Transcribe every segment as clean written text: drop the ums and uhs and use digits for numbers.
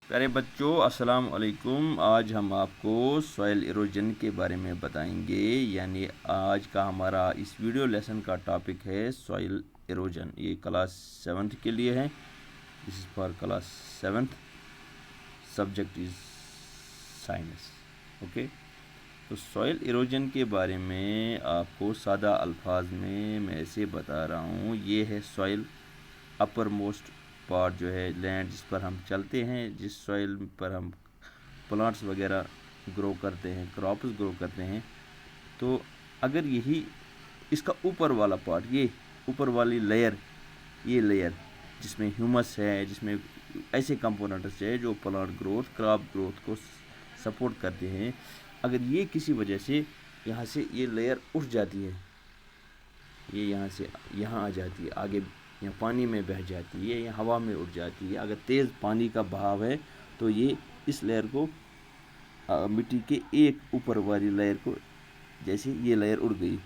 प्यारे बच्चों, अस्सलाम वालेकुम। आज हम आपको सॉइल इरोजन के बारे में बताएंगे। यानी आज का हमारा इस वीडियो लेसन का टॉपिक है सॉइल इरोजन। ये क्लास 7th के लिए है। This is for class 7th। Subject is science. Okay, तो सॉइल इरोजन के बारे में आपको सादा अल्फाज में मैं ऐसे बता रहा हूँ। ये है सॉइल अपर मोस्ट पार्ट, जो है लैंड जिस पर हम चलते हैं, जिस सॉइल पर हम प्लांट्स वगैरह ग्रो करते हैं, क्रॉप्स ग्रो करते हैं। तो अगर यही इसका ऊपर वाला पार्ट, ये ऊपर वाली लेयर, ये लेयर जिसमें ह्यूमस है, जिसमें ऐसे कंपोनेंट्स है जो प्लांट ग्रोथ, क्रॉप ग्रोथ को सपोर्ट करते हैं, अगर ये किसी वजह से यहाँ से ये लेयर उठ जाती है, ये यहाँ से यहाँ आ जाती है, आगे यहाँ पानी में बह जाती है या हवा में उड़ जाती है, अगर तेज़ पानी का बहाव है तो ये इस लेयर को मिट्टी के एक ऊपर वाली लेयर को, जैसे ये लेयर उड़ गई,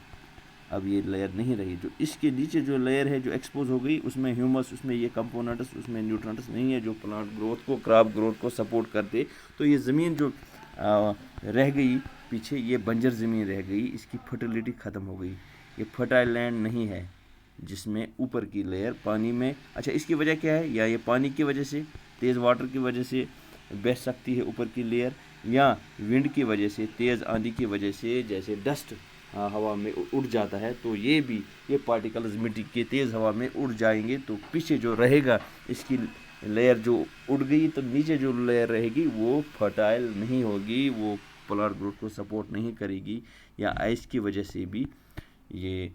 अब ये लेयर नहीं रही, जो इसके नीचे जो लेयर है जो एक्सपोज हो गई, उसमें ह्यूमस, उसमें ये कंपोनेंट्स, उसमें न्यूट्रिएंट्स नहीं है जो प्लांट ग्रोथ को, क्रॉप ग्रोथ को सपोर्ट करते। तो ये ज़मीन जो रह गई पीछे, ये बंजर ज़मीन रह गई, इसकी फर्टिलिटी ख़त्म हो गई। ये फर्टाइल लैंड नहीं है जिसमें ऊपर की लेयर पानी में, अच्छा इसकी वजह क्या है? या ये पानी की वजह से, तेज़ वाटर की वजह से बह सकती है ऊपर की लेयर, या विंड की वजह से, तेज़ आंधी की वजह से, जैसे डस्ट हवा में उड़ जाता है, तो ये पार्टिकल्स मिट्टी के तेज़ हवा में उड़ जाएंगे, तो पीछे जो रहेगा इसकी लेयर जो उड़ गई, तो नीचे जो लेयर रहेगी वो फर्टाइल नहीं होगी, वो प्लांट ग्रोथ को सपोर्ट नहीं करेगी, या आइस की वजह से भी ये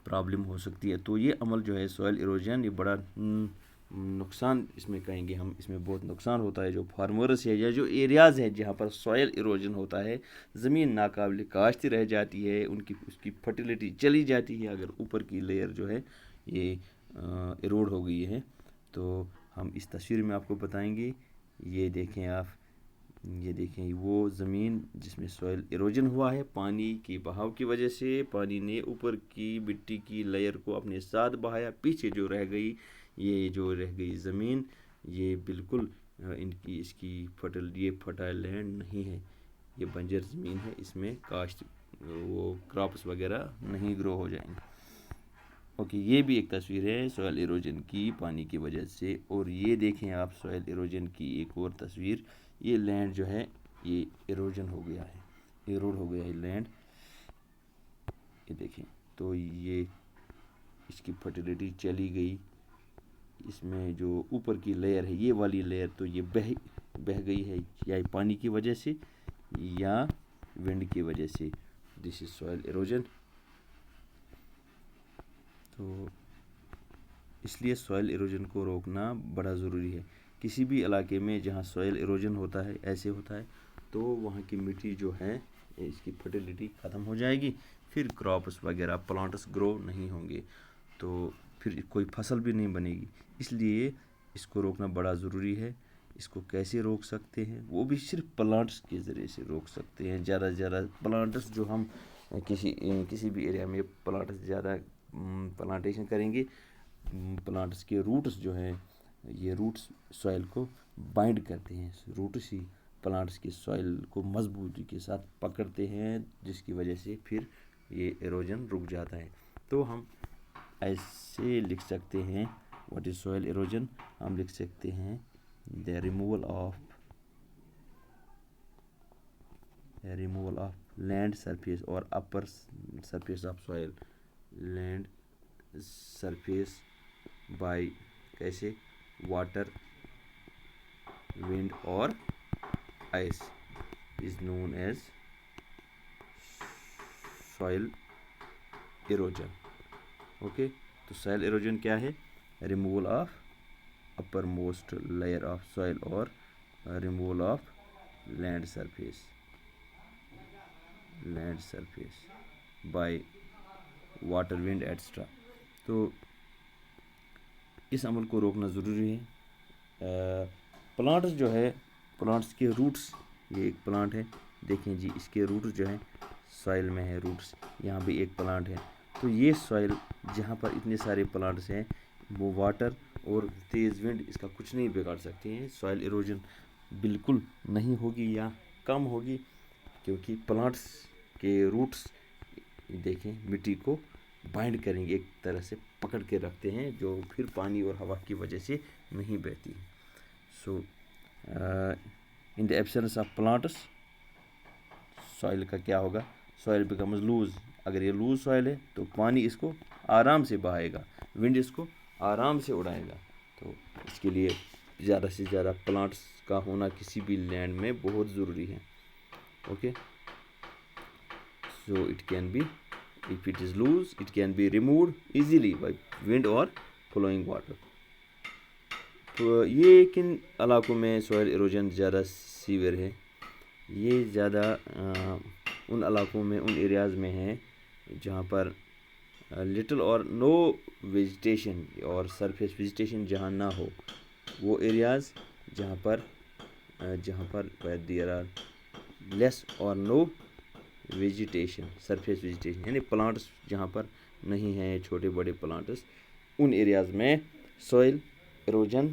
प्रॉब्लम हो सकती है। तो ये अमल जो है सॉइल इरोजन, ये बड़ा नुकसान इसमें कहेंगे हम, इसमें बहुत नुकसान होता है जो फार्मर्स है या जो एरियाज़ हैं जहाँ पर सॉइल इरोजन होता है, ज़मीन नाकाबिल काश्त रह जाती है, उसकी फर्टिलिटी चली जाती है अगर ऊपर की लेयर जो है ये इरोड हो गई है। तो हम इस तस्वीर में आपको बताएंगे। ये देखें आप, ये देखें वो ज़मीन जिसमें सॉइल इरोजन हुआ है पानी के बहाव की वजह से, पानी ने ऊपर की मिट्टी की लेयर को अपने साथ बहाया, पीछे जो रह गई, ये जो रह गई ज़मीन, ये बिल्कुल इसकी फर्टाइल लैंड नहीं है, ये बंजर ज़मीन है, इसमें काश्त वो क्रॉप्स वगैरह नहीं ग्रो हो जाएंगे। ओके, ये भी एक तस्वीर है सॉइल इरोजन की पानी की वजह से। और ये देखें आप सॉइल इरोजन की एक और तस्वीर, ये लैंड जो है ये इरोजन हो गया है, इरोड हो गया है लैंड, ये देखें। तो ये इसकी फर्टिलिटी चली गई, इसमें जो ऊपर की लेयर है, ये वाली लेयर, तो ये बह गई है, या पानी की वजह से या विंड की वजह से। This is soil erosion. तो इसलिए सॉइल इरोजन को रोकना बड़ा ज़रूरी है। किसी भी इलाके में जहाँ सॉइल इरोजन होता है, ऐसे होता है, तो वहाँ की मिट्टी जो है इसकी फर्टिलिटी ख़त्म हो जाएगी, फिर क्रॉप्स वगैरह प्लांट्स ग्रो नहीं होंगे, तो फिर कोई फसल भी नहीं बनेगी। इसलिए इसको रोकना बड़ा ज़रूरी है। इसको कैसे रोक सकते हैं? वो भी सिर्फ प्लांट्स के ज़रिए से रोक सकते हैं। ज़्यादा से ज़्यादा प्लांट्स जो हम किसी भी एरिया में प्लांट्स ज़्यादा प्लांटेशन करेंगे, प्लांट्स के रूट्स जो हैं, ये रूट्स सॉइल को बाइंड करते हैं, रूट्स ही प्लांट्स की सॉइल को मजबूती के साथ पकड़ते हैं, जिसकी वजह से फिर ये इरोजन रुक जाता है। तो हम ऐसे लिख सकते हैं, व्हाट इज सॉइल इरोजन? हम लिख सकते हैं the removal of land surface और upper surface of soil, land surface by कैसे? वाटर, विंड और ice is known as soil erosion. Okay, तो सॉइल इरोजन क्या है? Removal of uppermost layer of soil और removal of land surface by water, wind etcetera. तो इस अमल को रोकना ज़रूरी है। प्लांट्स जो है, प्लांट्स के रूट्स, ये एक प्लांट है, देखें जी, इसके रूट्स जो हैं सॉइल में है, रूट्स, यहाँ भी एक प्लांट है। तो ये सॉइल जहाँ पर इतने सारे प्लांट्स हैं, वो वाटर اور تیز ونڈ اس کا کچھ نہیں بگاڑ سکتے ہیں. سوائل ایروجن بالکل نہیں ہوگی یا کم ہوگی، کیونکہ پلانٹس کے روٹس دیکھیں مٹی کو بائنڈ کریں گے، ایک طرح سے پکڑ کے رکھتے ہیں، جو پھر پانی اور ہوا کی وجہ سے نہیں بہتی. So in the absence of plants soil کا کیا ہوگا؟ Soil becomes loose. اگر یہ لوز سوائل ہے تو پانی اس کو آرام سے بہائے گا، ونڈ اس کو آرام سے اڑائے گا. تو اس کے لیے زیادہ سے زیادہ پلانٹس کا ہونا کسی بھی لینڈ میں بہت ضروری ہے. Okay, so it can be, if it is loose it can be removed easily by wind or flowing water. تو یہ کن علاقوں میں سوائل ایروجن زیادہ سیویئر ہے؟ یہ زیادہ ان علاقوں میں، ان ایریاز میں ہے جہاں پر لٹل اور نو ویجیٹیشن اور سرفیس ویجیٹیشن جہاں نہ ہو. وہ ایریاز جہاں پر دیر آر لیس اور نو ویجیٹیشن، سرفیس ویجیٹیشن یعنی پلانٹس جہاں پر نہیں ہیں، چھوٹے بڑے پلانٹس، ان ایریاز میں سوئل ایروجن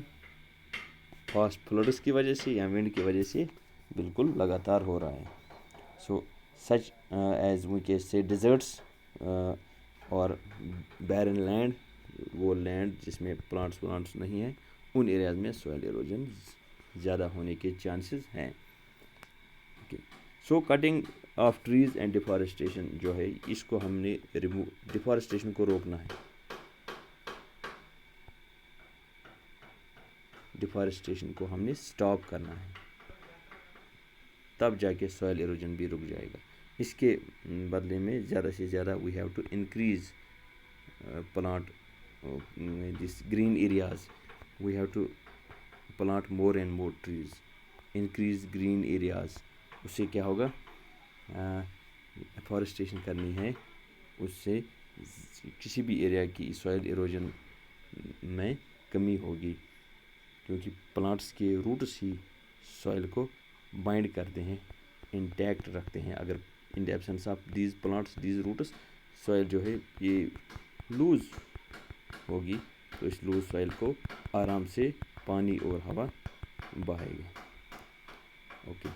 فاسٹ فلڈس کی وجہ سے یا ونڈ کی وجہ سے بالکل لگاتار ہو رہا ہے. So such as we can say deserts اور بیرن لینڈ، وہ لینڈ جس میں پلانٹس نہیں ہیں، ان ایریاز میں سوائل ایروجن زیادہ ہونے کے چانسز ہیں. So cutting of trees and deforestation جو ہے، اس کو ہم نے ڈیفارسٹیشن کو روکنا ہے. ڈیفارسٹیشن کو ہم نے سٹاپ کرنا ہے، تب جا کے سوائل ایروجن بھی رک جائے گا. اس کے بدلے میں زیادہ سے زیادہ we have to increase plant this green areas. We have to plant more and more trees, increase green areas. اس سے کیا ہوگا؟ افارسٹیشن کرنی ہے، اس سے کسی بھی ایریا کی سوائل ایروجن میں کمی ہوگی، کیونکہ پلانٹس کے روٹس ہی سوائل کو بائنڈ کرتے ہیں، انٹیکٹ رکھتے ہیں. اگر in the absence of these plants these roots, soil جو ہے یہ لوز ہوگی، تو اس لوز سوائل کو آرام سے پانی اور ہوا بہائے گا. اوکے.